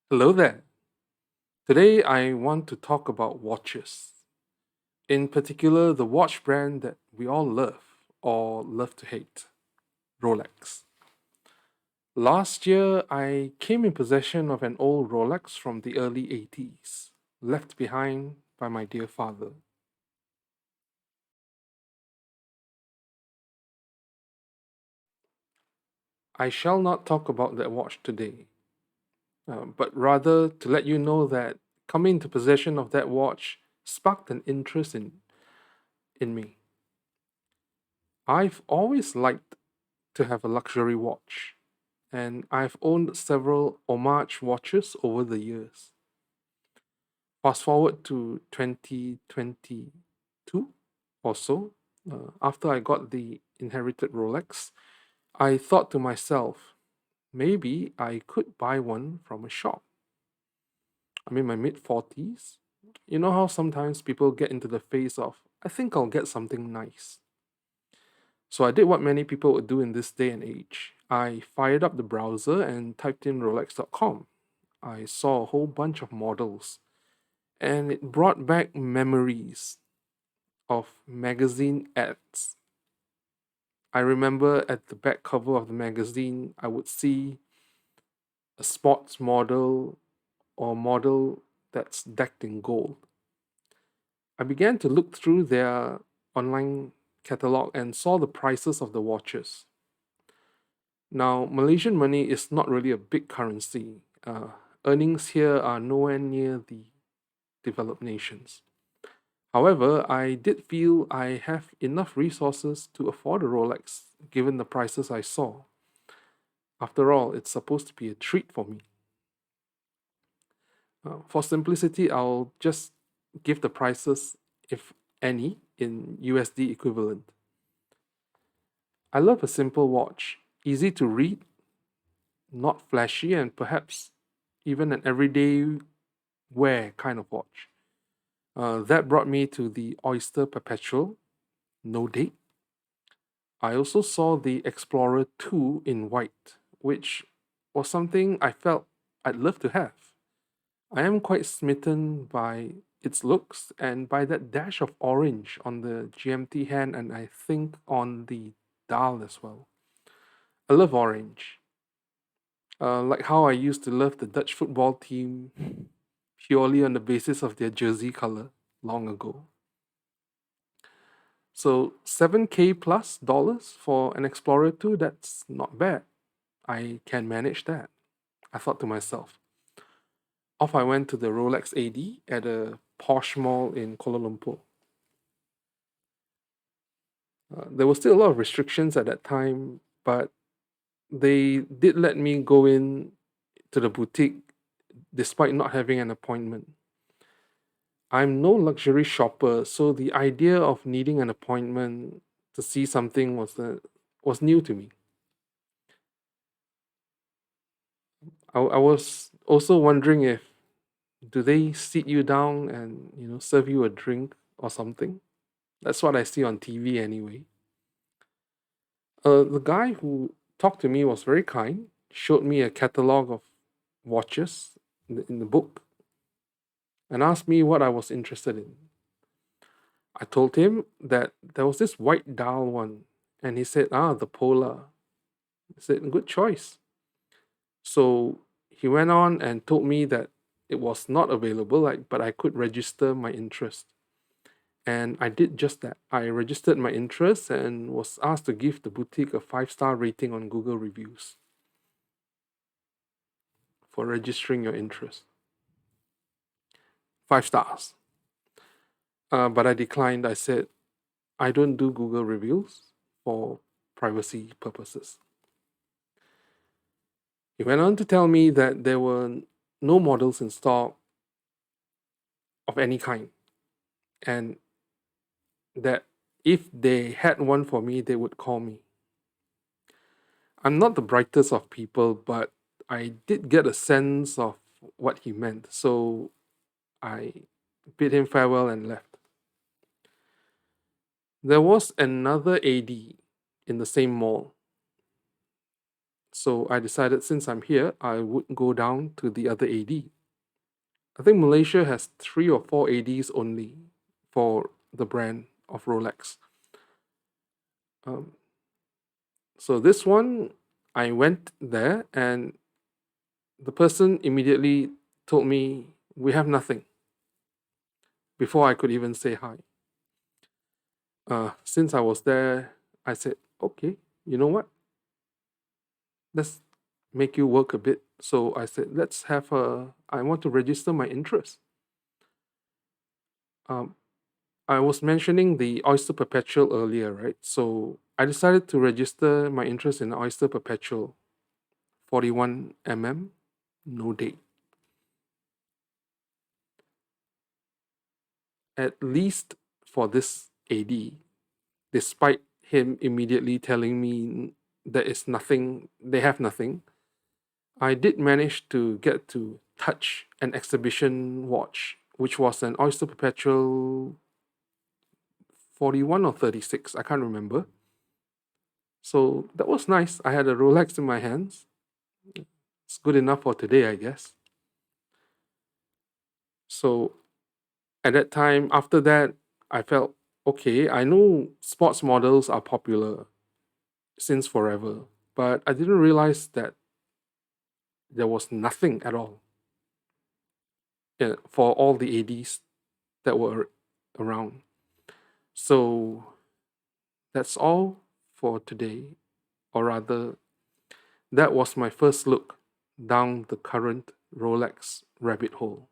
Hello there. Today I want to talk about watches. In particular, the watch brand that we all love or love to hate, Rolex. Last year, I came in possession of an old Rolex from the early 80s, left behind by my dear father. I shall not talk about that watch today, but rather to let you know that coming into possession of that watch sparked an interest in me. I've always liked to have a luxury watch, and I've owned several homage watches over the years. Fast forward to 2022 or so, after I got the inherited Rolex, I thought to myself, maybe I could buy one from a shop. I'm in my mid 40s. You know how sometimes people get into the phase of, I think I'll get something nice. So I did what many people would do in this day and age. I fired up the browser and typed in Rolex.com. I saw a whole bunch of models, and it brought back memories of magazine ads. I remember at the back cover of the magazine, I would see a sports model or model that's decked in gold. I began to look through their online catalog and saw the prices of the watches. Now, Malaysian money is not really a big currency. Earnings here are nowhere near the developed nations. However, I did feel I have enough resources to afford a Rolex given the prices I saw. After all, it's supposed to be a treat for me. For simplicity, I'll just give the prices, if any, in USD equivalent. I love a simple watch, easy to read, not flashy, and perhaps even an everyday wear kind of watch. That brought me to the Oyster Perpetual, no date. I also saw the Explorer 2 in white, which was something I felt I'd love to have. I am quite smitten by its looks and by that dash of orange on the GMT hand and I think on the dial as well. I love orange. Like how I used to love the Dutch football team purely on the basis of their jersey color long ago. So 7K plus dollars for an Explorer 2, that's not bad. I can manage that. I thought to myself. Off I went to the Rolex AD at a posh mall in Kuala Lumpur. There were still a lot of restrictions at that time, but they did let me go in to the boutique despite not having an appointment. I'm no luxury shopper, so the idea of needing an appointment to see something was new to me. I was also wondering if do they sit you down and serve you a drink or something? That's what I see on TV anyway. The guy who talked to me was very kind, showed me a catalog of watches in the book, and asked me what I was interested in. I told him that there was this white dial one, and he said, the Polar. I said, good choice. So he went on and told me that it was not available, but I could register my interest. And I did just that. I registered my interest and was asked to give the boutique a 5-star rating on Google reviews for registering your interest. 5 stars. But I declined. I said, I don't do Google reviews for privacy purposes. He went on to tell me that there were no models in stock of any kind, and that if they had one for me, they would call me. I'm not the brightest of people, but I did get a sense of what he meant, so I bid him farewell and left. There was another AD in the same mall, So I decided since I'm here, I would go down to the other AD. I think Malaysia has 3 or 4 ADs only for the brand of Rolex. Um, so this one, I went there and the person immediately told me, "We have nothing," before I could even say hi. Since I was there, I said, "Okay, you know what? Let's make you work a bit." So I said, I want to register my interest. Um, I was mentioning the Oyster Perpetual earlier, right? So I decided to register my interest in Oyster Perpetual 41 no date. At least for this AD, despite him immediately telling me there is nothing, they have nothing, I did manage to get to touch an exhibition watch, which was an Oyster Perpetual 41 or 36, I can't remember. So that was nice. I had a Rolex in my hands. It's good enough for today, I guess. So at that time, after that, I felt okay. I know sports models are popular since forever, but I didn't realize that there was nothing at all for all the ADs that were around. So that's all for today, or rather, that was my first look down the current Rolex rabbit hole.